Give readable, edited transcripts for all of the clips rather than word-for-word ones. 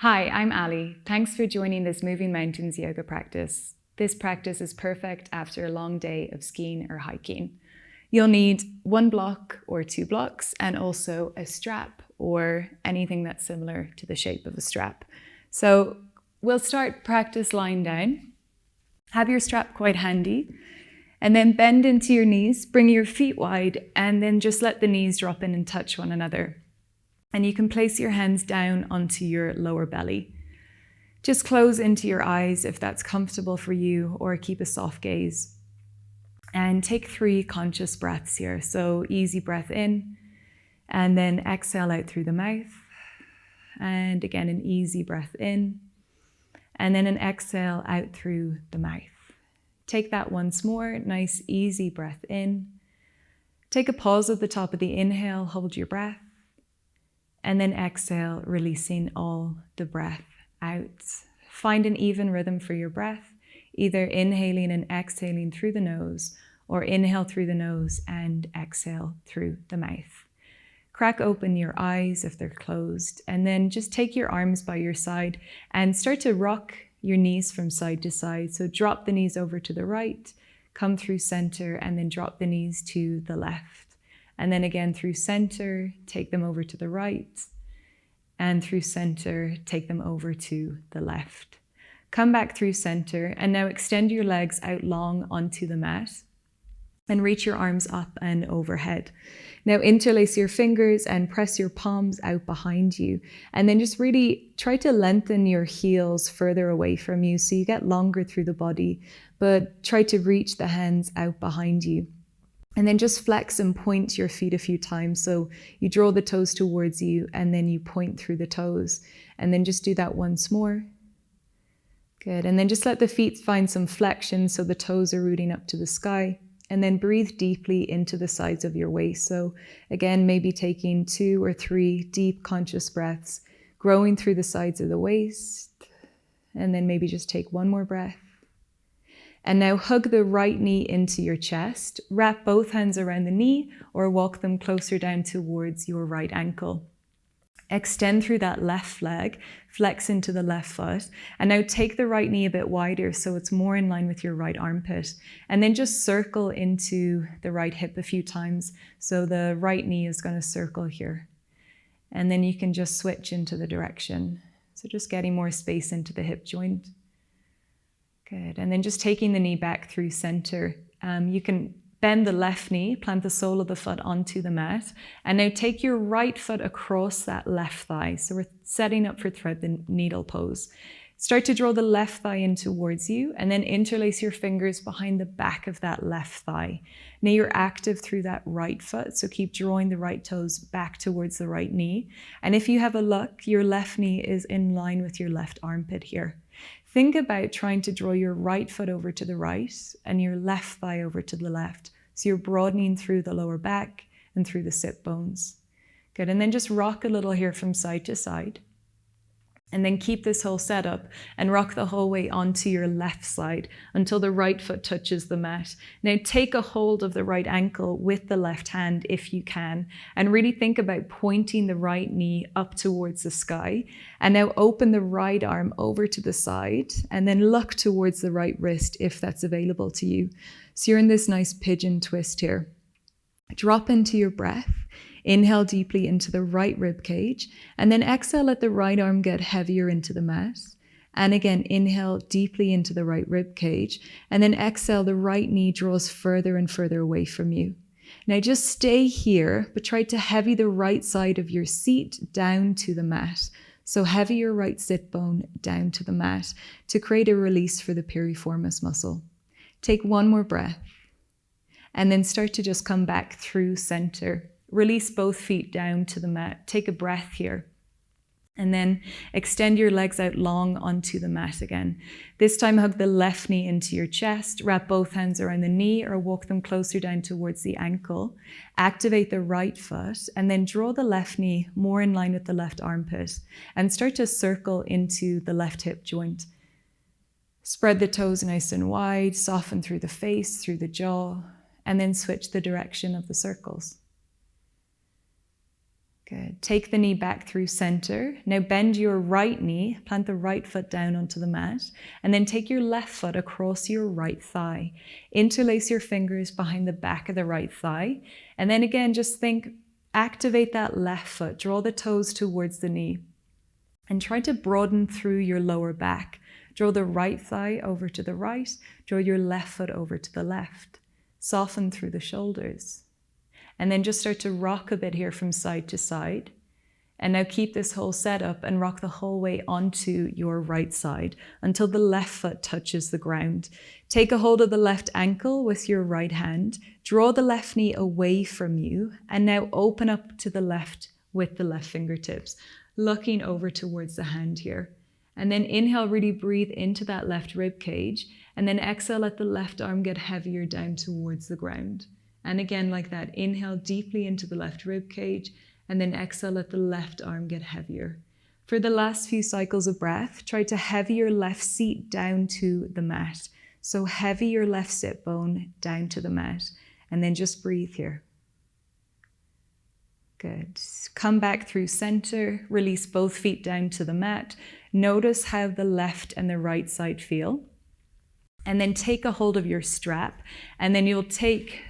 Hi, I'm Ali. Thanks for joining this Moving Mountains yoga practice. This practice is perfect after a long day of skiing or hiking. You'll need one block or two blocks and also a strap or anything that's similar to the shape of a strap. So we'll start practice lying down. Have your strap quite handy and then bend into your knees, bring your feet wide and then just let the knees drop in and touch one another. And you can place your hands down onto your lower belly. Just close into your eyes if that's comfortable for you, or keep a soft gaze. And take 3 conscious breaths here. So easy breath in, and then exhale out through the mouth. And again, an easy breath in, and then an exhale out through the mouth. Take that once more, nice easy breath in. Take a pause at the top of the inhale, hold your breath. And then exhale, releasing all the breath out. Find an even rhythm for your breath, either inhaling and exhaling through the nose, or inhale through the nose and exhale through the mouth. Crack open your eyes if they're closed, and then just take your arms by your side and start to rock your knees from side to side. So drop the knees over to the right, come through center, and then drop the knees to the left. And then again through center, take them over to the right. And through center, take them over to the left. Come back through center and now extend your legs out long onto the mat and reach your arms up and overhead. Now interlace your fingers and press your palms out behind you. And then just really try to lengthen your heels further away from you so you get longer through the body, but try to reach the hands out behind you. And then just flex and point your feet a few times. So you draw the toes towards you and then you point through the toes. And then just do that once more. Good. And then just let the feet find some flexion so the toes are rooting up to the sky. And then breathe deeply into the sides of your waist. So again, maybe taking 2 or 3 deep conscious breaths, growing through the sides of the waist. And then maybe just take one more breath. And now hug the right knee into your chest, wrap both hands around the knee or walk them closer down towards your right ankle. Extend through that left leg, flex into the left foot, and now take the right knee a bit wider so it's more in line with your right armpit. And then just circle into the right hip a few times. So the right knee is going to circle here. And then you can just switch into the direction. So just getting more space into the hip joint. Good. And then just taking the knee back through center. You can bend the left knee, plant the sole of the foot onto the mat. And now take your right foot across that left thigh. So we're setting up for thread the needle pose. Start to draw the left thigh in towards you and then interlace your fingers behind the back of that left thigh. Now you're active through that right foot, so keep drawing the right toes back towards the right knee. And if you have a look, your left knee is in line with your left armpit here. Think about trying to draw your right foot over to the right and your left thigh over to the left. So you're broadening through the lower back and through the sit bones. Good, and then just rock a little here from side to side. And then keep this whole setup and rock the whole way onto your left side until the right foot touches the mat. Now take a hold of the right ankle with the left hand if you can, and really think about pointing the right knee up towards the sky. And now open the right arm over to the side and then look towards the right wrist if that's available to you. So you're in this nice pigeon twist here. Drop into your breath. Inhale deeply into the right rib cage, and then exhale, let the right arm get heavier into the mat. And again, inhale deeply into the right rib cage, and then exhale, the right knee draws further and further away from you. Now just stay here, but try to heavy the right side of your seat down to the mat. So heavy your right sit bone down to the mat to create a release for the piriformis muscle. Take one more breath, and then start to just come back through center. Release both feet down to the mat. Take a breath here. And then extend your legs out long onto the mat again. This time hug the left knee into your chest. Wrap both hands around the knee or walk them closer down towards the ankle. Activate the right foot and then draw the left knee more in line with the left armpit and start to circle into the left hip joint. Spread the toes nice and wide, soften through the face, through the jaw, and then switch the direction of the circles. Good. Take the knee back through center. Now bend your right knee, plant the right foot down onto the mat, and then take your left foot across your right thigh. Interlace your fingers behind the back of the right thigh. And then again, just think, activate that left foot, draw the toes towards the knee, and try to broaden through your lower back. Draw the right thigh over to the right, draw your left foot over to the left. Soften through the shoulders. And then just start to rock a bit here from side to side. And now keep this whole setup and rock the whole way onto your right side until the left foot touches the ground. Take a hold of the left ankle with your right hand. Draw the left knee away from you. And now open up to the left with the left fingertips, looking over towards the hand here. And then inhale, really breathe into that left rib cage. And then exhale, let the left arm get heavier down towards the ground. And again, like that, inhale deeply into the left rib cage, and then exhale, let the left arm get heavier. For the last few cycles of breath, try to heavy your left seat down to the mat. So heavy your left sit bone down to the mat, and then just breathe here. Good. Come back through center, release both feet down to the mat. Notice how the left and the right side feel. And then take a hold of your strap, and then you'll take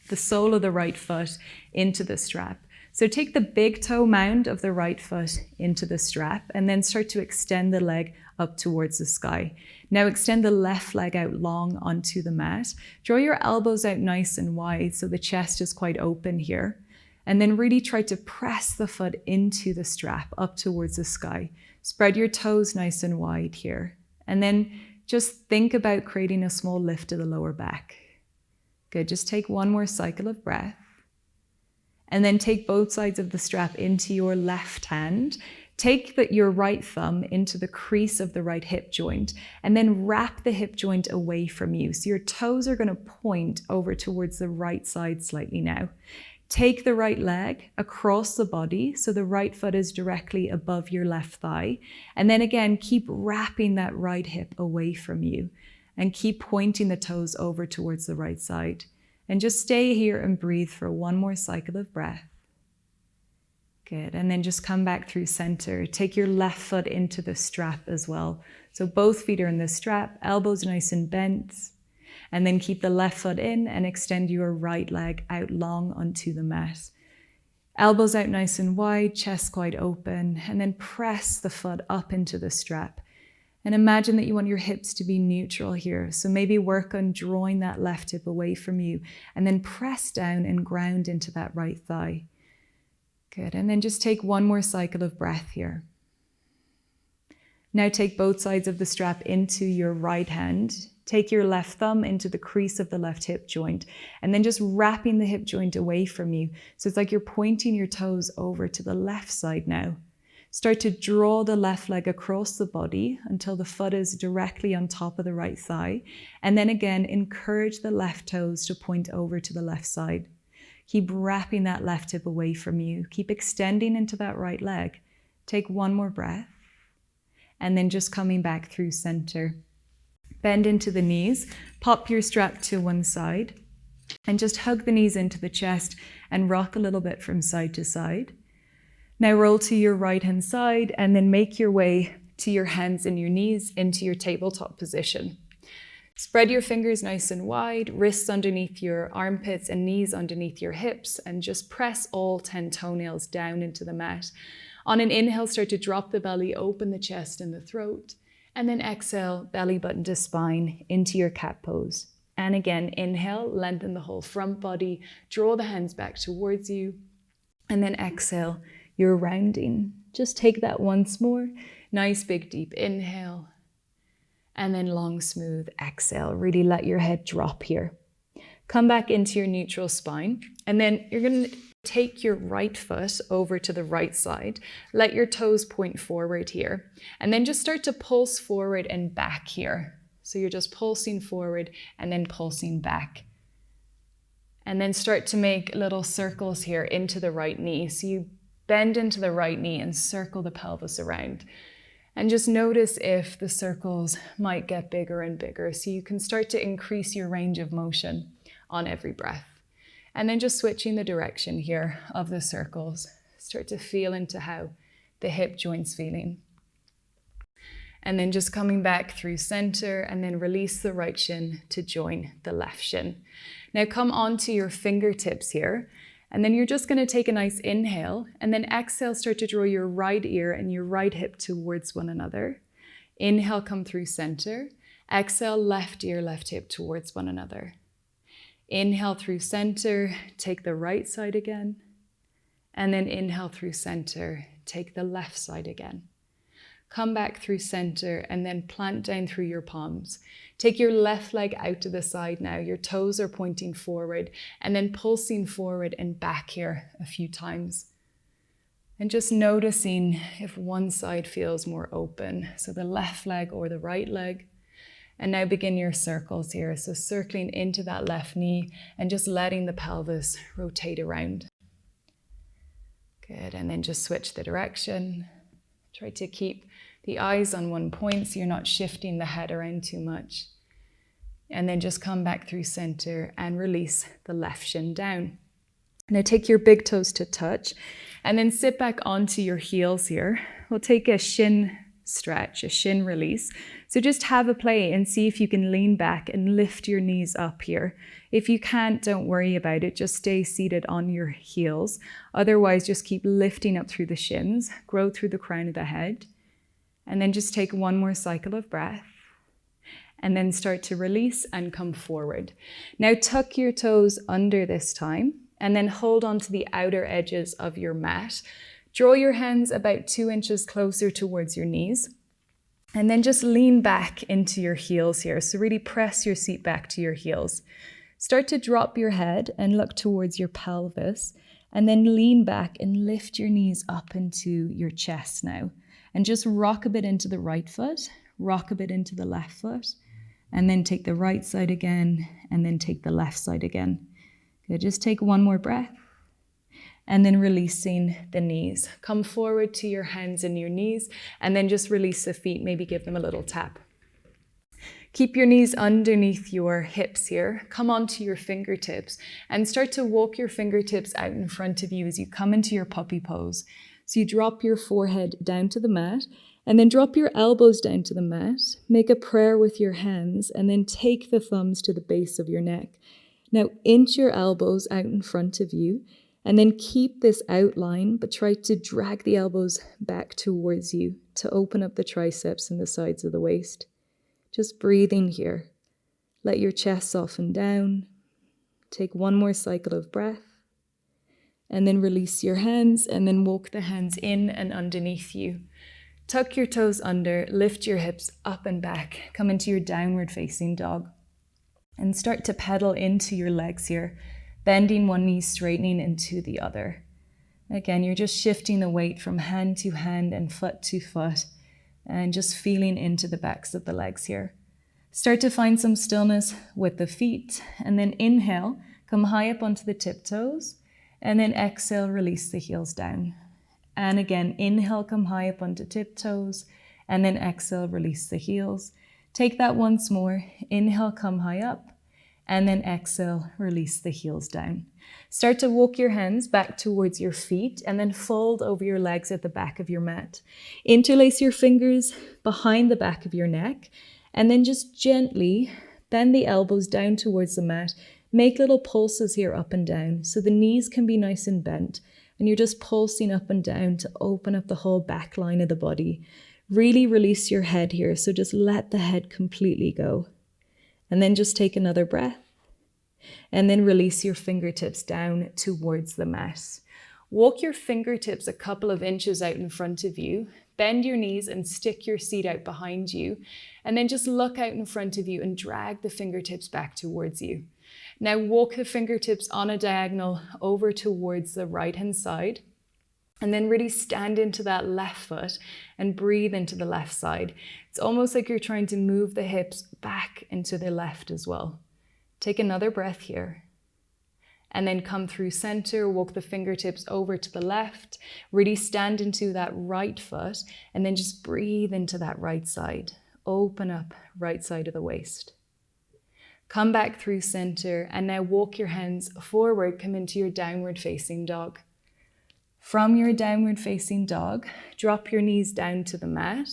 the sole of the right foot into the strap. So take the big toe mound of the right foot into the strap and then start to extend the leg up towards the sky. Now extend the left leg out long onto the mat. Draw your elbows out nice and wide so the chest is quite open here. And then really try to press the foot into the strap up towards the sky. Spread your toes nice and wide here. And then just think about creating a small lift to the lower back. Good, just take one more cycle of breath. And then take both sides of the strap into your left hand. Take your right thumb into the crease of the right hip joint, and then wrap the hip joint away from you. So your toes are going to point over towards the right side slightly now. Take the right leg across the body, so the right foot is directly above your left thigh. And then again, keep wrapping that right hip away from you. And keep pointing the toes over towards the right side. And just stay here and breathe for one more cycle of breath. Good. And then just come back through center. Take your left foot into the strap as well. So both feet are in the strap, elbows nice and bent. And then keep the left foot in and extend your right leg out long onto the mat. Elbows out nice and wide, chest quite open. And then press the foot up into the strap. And imagine that you want your hips to be neutral here. So maybe work on drawing that left hip away from you and then press down and ground into that right thigh. Good. And then just take one more cycle of breath here. Now take both sides of the strap into your right hand. Take your left thumb into the crease of the left hip joint and then just wrapping the hip joint away from you. So it's like you're pointing your toes over to the left side now. Start to draw the left leg across the body until the foot is directly on top of the right thigh. And then again, encourage the left toes to point over to the left side. Keep wrapping that left hip away from you. Keep extending into that right leg. Take one more breath. And then just coming back through center. Bend into the knees. Pop your strap to one side. And just hug the knees into the chest and rock a little bit from side to side. Now roll to your right hand side and then make your way to your hands and your knees into your tabletop position. Spread your fingers nice and wide, wrists underneath your armpits and knees underneath your hips, and just press all 10 toenails down into the mat. On an inhale, start to drop the belly, open the chest and the throat, and then exhale, belly button to spine into your cat pose. And again, inhale, lengthen the whole front body, draw the hands back towards you, and then exhale, you're rounding. Just take that once more. Nice big deep inhale. And then long smooth exhale. Really let your head drop here. Come back into your neutral spine. And then you're going to take your right foot over to the right side. Let your toes point forward here. And then just start to pulse forward and back here. So you're just pulsing forward and then pulsing back. And then start to make little circles here into the right knee. So you bend into the right knee and circle the pelvis around. And just notice if the circles might get bigger and bigger. So you can start to increase your range of motion on every breath. And then just switching the direction here of the circles. Start to feel into how the hip joint's feeling. And then just coming back through center and then release the right shin to join the left shin. Now come onto your fingertips here. And then you're just going to take a nice inhale and then exhale, start to draw your right ear and your right hip towards one another. Inhale, come through center. Exhale, left ear, left hip towards one another. Inhale through center, take the right side again. And then inhale through center, take the left side again. Come back through center and then plant down through your palms. Take your left leg out to the side now. Your toes are pointing forward and then pulsing forward and back here a few times. And just noticing if one side feels more open. So the left leg or the right leg. And now begin your circles here. So circling into that left knee and just letting the pelvis rotate around. Good, and then just switch the direction. Try to keep the eyes on one point so you're not shifting the head around too much. And then just come back through center and release the left shin down. Now take your big toes to touch and then sit back onto your heels here. We'll take a shin stretch, a shin release. So just have a play and see if you can lean back and lift your knees up here. If you can't, don't worry about it. Just stay seated on your heels. Otherwise, just keep lifting up through the shins, grow through the crown of the head. And then just take one more cycle of breath. And then start to release and come forward. Now tuck your toes under this time and then hold on to the outer edges of your mat. Draw your hands about 2 inches closer towards your knees. And then just lean back into your heels here. So really press your seat back to your heels. Start to drop your head and look towards your pelvis. And then lean back and lift your knees up into your chest now. And just rock a bit into the right foot, rock a bit into the left foot, and then take the right side again, and then take the left side again. Good, just take one more breath. And then releasing the knees. Come forward to your hands and your knees, and then just release the feet, maybe give them a little tap. Keep your knees underneath your hips here. Come onto your fingertips and start to walk your fingertips out in front of you as you come into your puppy pose. So you drop your forehead down to the mat and then drop your elbows down to the mat. Make a prayer with your hands and then take the thumbs to the base of your neck. Now inch your elbows out in front of you and then keep this outline, but try to drag the elbows back towards you to open up the triceps and the sides of the waist. Just breathing here. Let your chest soften down. Take one more cycle of breath. And then release your hands and then walk the hands in and underneath you. Tuck your toes under, lift your hips up and back. Come into your downward facing dog. And start to pedal into your legs here, bending one knee, straightening into the other. Again, you're just shifting the weight from hand to hand and foot to foot, and just feeling into the backs of the legs here. Start to find some stillness with the feet, and then inhale, come high up onto the tiptoes, and then exhale, release the heels down. And again, inhale, come high up onto tiptoes, and then exhale, release the heels. Take that once more. Inhale, come high up, and then exhale, release the heels down. Start to walk your hands back towards your feet and then fold over your legs at the back of your mat. Interlace your fingers behind the back of your neck, and then just gently bend the elbows down towards the mat. Make little pulses here up and down so the knees can be nice and bent, and you're just pulsing up and down to open up the whole back line of the body. Really release your head here, so just let the head completely go. And then just take another breath. And then release your fingertips down towards the mat. Walk your fingertips a couple of inches out in front of you. Bend your knees and stick your seat out behind you. And then just look out in front of you and drag the fingertips back towards you. Now walk the fingertips on a diagonal over towards the right-hand side. And then really stand into that left foot and breathe into the left side. It's almost like you're trying to move the hips back into the left as well. Take another breath here. And then come through center, walk the fingertips over to the left. Really stand into that right foot and then just breathe into that right side. Open up right side of the waist. Come back through center and now walk your hands forward, come into your downward facing dog. From your downward facing dog, drop your knees down to the mat.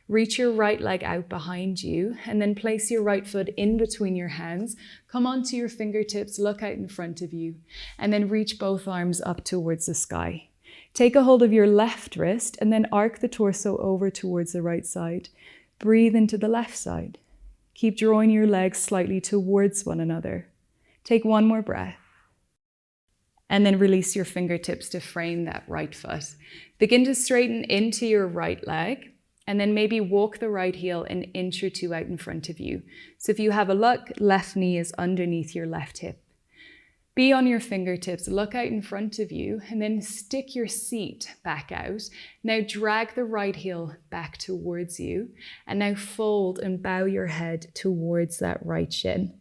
Reach your right leg out behind you and then place your right foot in between your hands. Come onto your fingertips, look out in front of you, and then reach both arms up towards the sky. Take a hold of your left wrist and then arc the torso over towards the right side. Breathe into the left side. Keep drawing your legs slightly towards one another. Take one more breath. And then release your fingertips to frame that right foot. Begin to straighten into your right leg. And then maybe walk the right heel an inch or two out in front of you. So if you have a look, left knee is underneath your left hip. Be on your fingertips, look out in front of you, and then stick your seat back out. Now drag the right heel back towards you, and now fold and bow your head towards that right shin.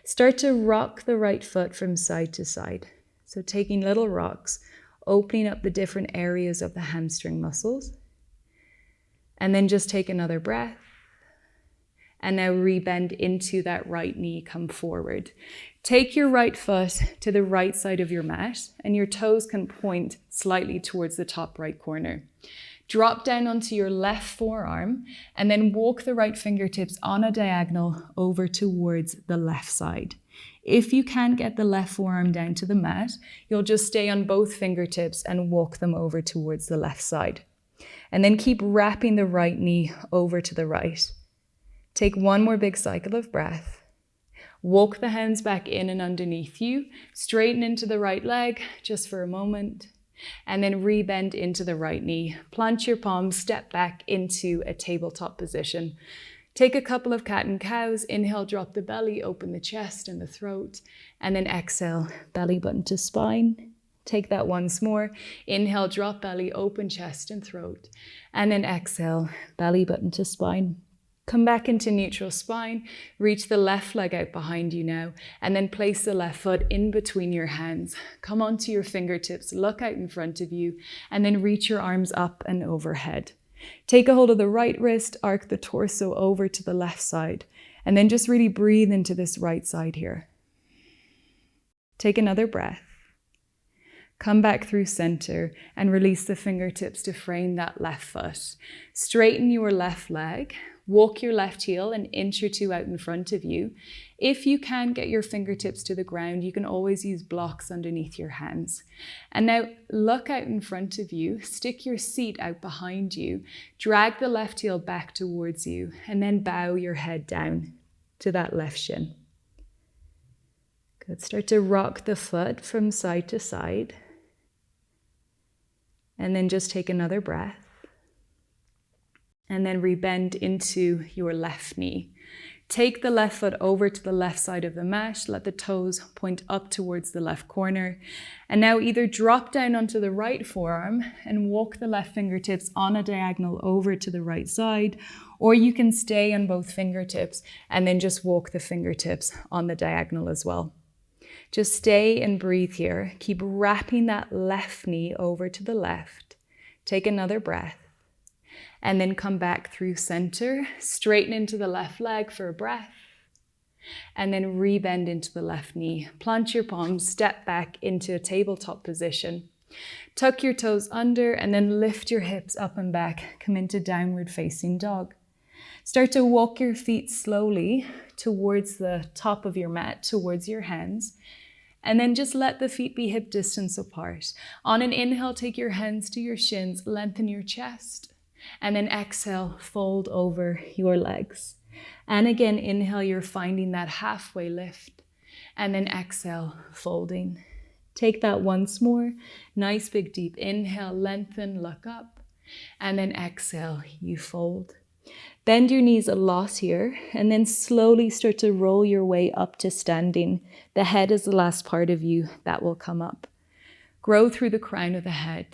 Start to rock the right foot from side to side. So taking little rocks, opening up the different areas of the hamstring muscles. And then just take another breath. And now rebend into that right knee, come forward. Take your right foot to the right side of your mat, and your toes can point slightly towards the top right corner. Drop down onto your left forearm, and then walk the right fingertips on a diagonal over towards the left side. If you can't get the left forearm down to the mat, you'll just stay on both fingertips and walk them over towards the left side. And then keep wrapping the right knee over to the right. Take one more big cycle of breath. Walk the hands back in and underneath you. Straighten into the right leg just for a moment. And then rebend into the right knee. Plant your palms, step back into a tabletop position. Take a couple of cat and cows. Inhale, drop the belly, open the chest and the throat. And then exhale, belly button to spine. Take that once more. Inhale, drop belly, open chest and throat. And then exhale, belly button to spine. Come back into neutral spine. Reach the left leg out behind you now. And then place the left foot in between your hands. Come onto your fingertips, look out in front of you, and then reach your arms up and overhead. Take a hold of the right wrist, arc the torso over to the left side. And then just really breathe into this right side here. Take another breath. Come back through center and release the fingertips to frame that left foot. Straighten your left leg. Walk your left heel an inch or two out in front of you. If you can get your fingertips to the ground, you can always use blocks underneath your hands. And now look out in front of you, stick your seat out behind you, drag the left heel back towards you, and then bow your head down to that left shin. Good. Start to rock the foot from side to side. And then just take another breath. And then rebend into your left knee. Take the left foot over to the left side of the mat. Let the toes point up towards the left corner. And now either drop down onto the right forearm and walk the left fingertips on a diagonal over to the right side, or you can stay on both fingertips and then just walk the fingertips on the diagonal as well. Just stay and breathe here. Keep wrapping that left knee over to the left. Take another breath. And then come back through center. Straighten into the left leg for a breath. And then rebend into the left knee. Plant your palms, step back into a tabletop position. Tuck your toes under and then lift your hips up and back. Come into downward facing dog. Start to walk your feet slowly towards the top of your mat, towards your hands. And then just let the feet be hip distance apart. On an inhale, take your hands to your shins, lengthen your chest. And then exhale, fold over your legs. And again, inhale, you're finding that halfway lift. And then exhale, folding. Take that once more. Nice big deep inhale, lengthen, look up. And then exhale, you fold. Bend your knees a lot here, and then slowly start to roll your way up to standing. The head is the last part of you that will come up. Grow through the crown of the head.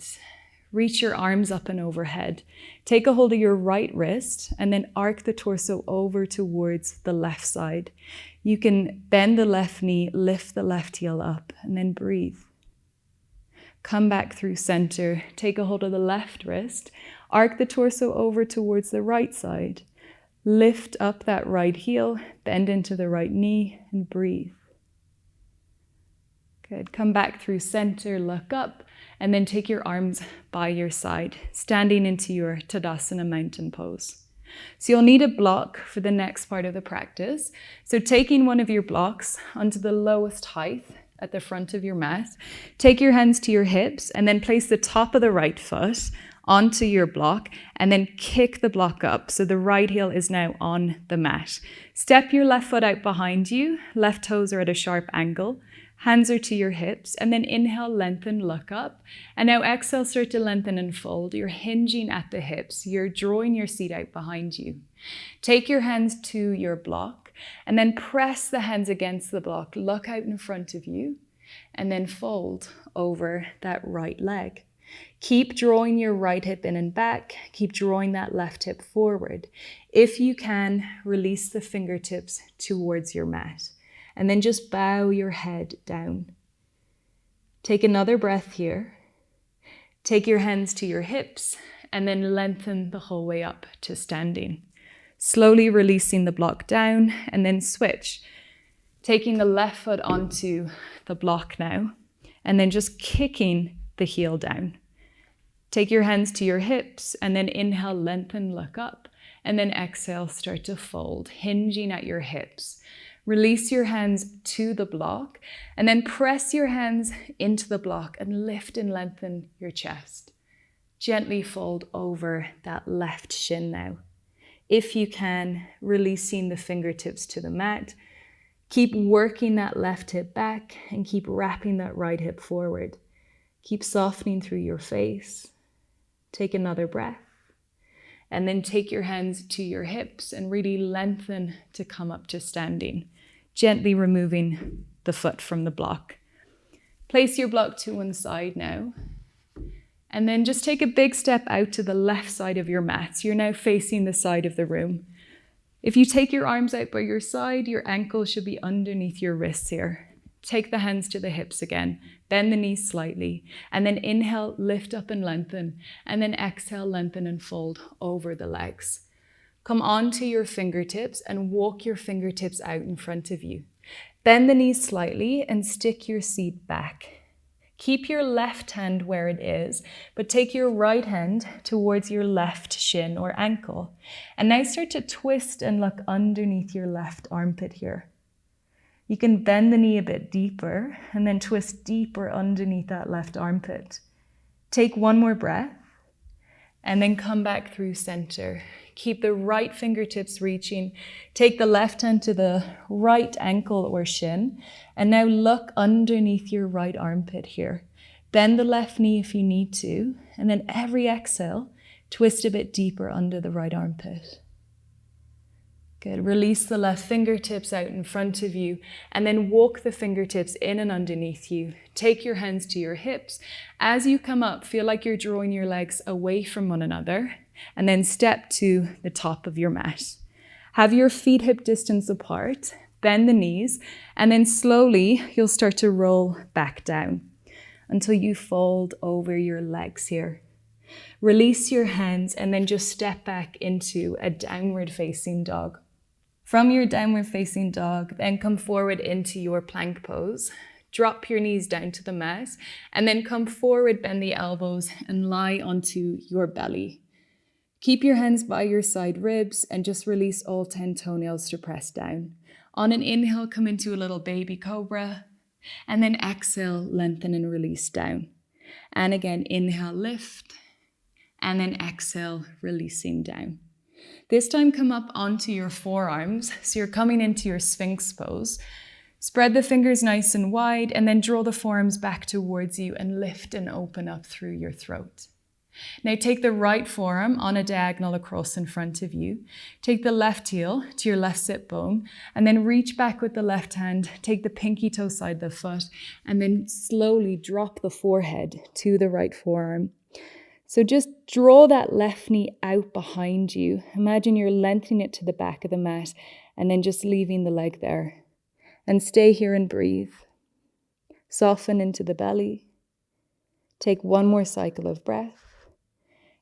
Reach your arms up and overhead. Take a hold of your right wrist, and then arc the torso over towards the left side. You can bend the left knee, lift the left heel up, and then breathe. Come back through center. Take a hold of the left wrist. Arc the torso over towards the right side. Lift up that right heel, bend into the right knee, and breathe. Good. Come back through center, look up, and then take your arms by your side, standing into your Tadasana mountain pose. So you'll need a block for the next part of the practice. So taking one of your blocks onto the lowest height at the front of your mat, take your hands to your hips and then place the top of the right foot onto your block and then kick the block up. So the right heel is now on the mat. Step your left foot out behind you, left toes are at a sharp angle. Hands are to your hips, and then inhale, lengthen, look up. And now exhale, start to lengthen and fold. You're hinging at the hips. You're drawing your seat out behind you. Take your hands to your block, and then press the hands against the block. Look out in front of you, and then fold over that right leg. Keep drawing your right hip in and back. Keep drawing that left hip forward. If you can, release the fingertips towards your mat. And then just bow your head down. Take another breath here. Take your hands to your hips and then lengthen the whole way up to standing. Slowly releasing the block down and then switch. Taking the left foot onto the block now and then just kicking the heel down. Take your hands to your hips and then inhale, lengthen, look up. And then exhale, start to fold, hinging at your hips. Release your hands to the block and then press your hands into the block and lift and lengthen your chest. Gently fold over that left shin now. If you can, releasing the fingertips to the mat. Keep working that left hip back and keep wrapping that right hip forward. Keep softening through your face. Take another breath. And then take your hands to your hips and really lengthen to come up to standing, gently removing the foot from the block. Place your block to one side now. And then just take a big step out to the left side of your mat. So you're now facing the side of the room. If you take your arms out by your side, your ankles should be underneath your wrists here. Take the hands to the hips again. Bend the knees slightly. And then inhale, lift up and lengthen. And then exhale, lengthen and fold over the legs. Come onto your fingertips and walk your fingertips out in front of you. Bend the knees slightly and stick your seat back. Keep your left hand where it is, but take your right hand towards your left shin or ankle. And now start to twist and look underneath your left armpit here. You can bend the knee a bit deeper and then twist deeper underneath that left armpit. Take one more breath and then come back through center. Keep the right fingertips reaching. Take the left hand to the right ankle or shin and now look underneath your right armpit here. Bend the left knee if you need to, and then every exhale, twist a bit deeper under the right armpit. Good. Release the left fingertips out in front of you and then walk the fingertips in and underneath you. Take your hands to your hips. As you come up, feel like you're drawing your legs away from one another and then step to the top of your mat. Have your feet hip distance apart, bend the knees, and then slowly you'll start to roll back down until you fold over your legs here. Release your hands and then just step back into a downward facing dog. From your downward facing dog, then come forward into your plank pose. Drop your knees down to the mat and then come forward, bend the elbows and lie onto your belly. Keep your hands by your side ribs and just release all 10 toenails to press down. On an inhale, come into a little baby cobra and then exhale, lengthen and release down. And again, inhale, lift and then exhale, releasing down. This time come up onto your forearms. So you're coming into your Sphinx pose. Spread the fingers nice and wide and then draw the forearms back towards you and lift and open up through your throat. Now take the right forearm on a diagonal across in front of you. Take the left heel to your left sit bone and then reach back with the left hand. Take the pinky toe side of the foot and then slowly drop the forehead to the right forearm. So just draw that left knee out behind you. Imagine you're lengthening it to the back of the mat and then just leaving the leg there. And stay here and breathe. Soften into the belly. Take one more cycle of breath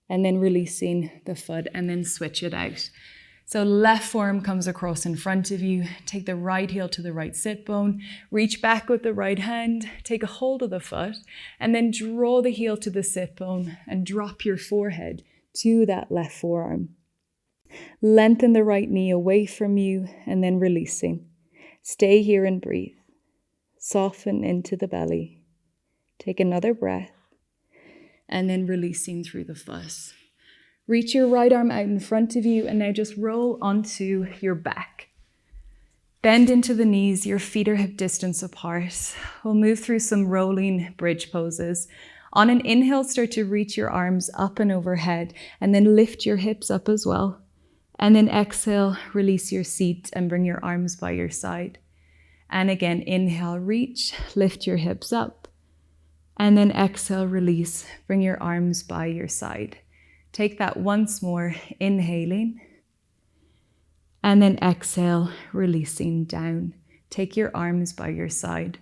and then releasing the foot and then switch it out. So left forearm comes across in front of you. Take the right heel to the right sit bone. Reach back with the right hand. Take a hold of the foot and then draw the heel to the sit bone and drop your forehead to that left forearm. Lengthen the right knee away from you and then releasing. Stay here and breathe. Soften into the belly. Take another breath and then releasing through the foot. Reach your right arm out in front of you and now just roll onto your back. Bend into the knees, your feet are hip distance apart. We'll move through some rolling bridge poses. On an inhale, start to reach your arms up and overhead and then lift your hips up as well. And then exhale, release your seat and bring your arms by your side. And again, inhale, reach, lift your hips up. And then exhale, release, bring your arms by your side. Take that once more, inhaling. And then exhale, releasing down. Take your arms by your side.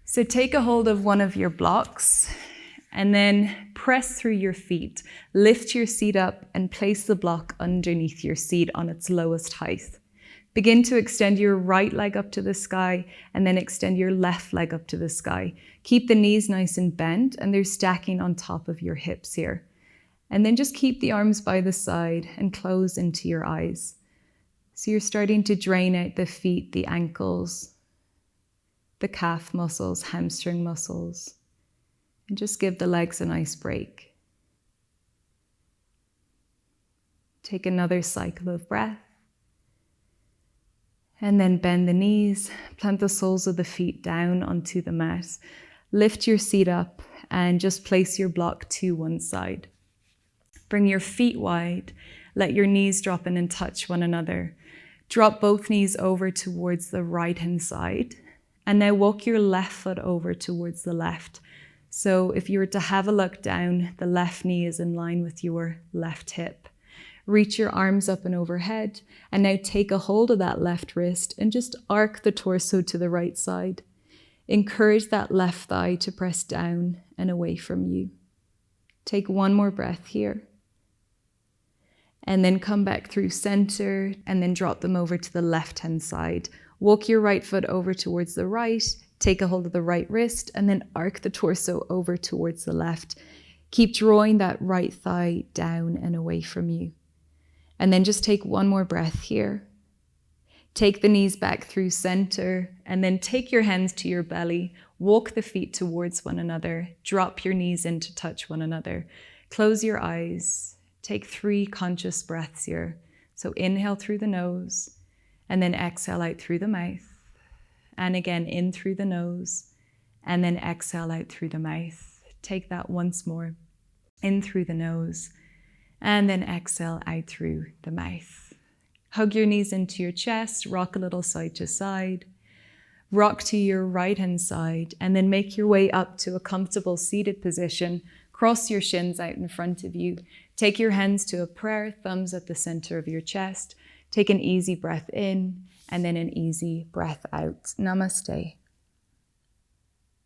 So take a hold of one of your blocks and then press through your feet. Lift your seat up and place the block underneath your seat on its lowest height. Begin to extend your right leg up to the sky and then extend your left leg up to the sky. Keep the knees nice and bent and they're stacking on top of your hips here. And then just keep the arms by the side and close into your eyes. So you're starting to drain out the feet, the ankles, the calf muscles, hamstring muscles. And just give the legs a nice break. Take another cycle of breath. And then bend the knees, plant the soles of the feet down onto the mat. Lift your seat up and just place your block to one side. Bring your feet wide, let your knees drop in and touch one another. Drop both knees over towards the right-hand side. And now walk your left foot over towards the left. So if you were to have a look down, the left knee is in line with your left hip. Reach your arms up and overhead. And now take a hold of that left wrist and just arc the torso to the right side. Encourage that left thigh to press down and away from you. Take one more breath here. And then come back through center and then drop them over to the left-hand side. Walk your right foot over towards the right, take a hold of the right wrist and then arc the torso over towards the left. Keep drawing that right thigh down and away from you. And then just take one more breath here. Take the knees back through center and then take your hands to your belly. Walk the feet towards one another. Drop your knees in to touch one another. Close your eyes. Take 3 conscious breaths here. So inhale through the nose and then exhale out through the mouth. And again, in through the nose and then exhale out through the mouth. Take that once more. In through the nose and then exhale out through the mouth. Hug your knees into your chest, rock a little side to side. Rock to your right-hand side and then make your way up to a comfortable seated position. Cross your shins out in front of you. Take your hands to a prayer, thumbs at the center of your chest. Take an easy breath in and then an easy breath out. Namaste.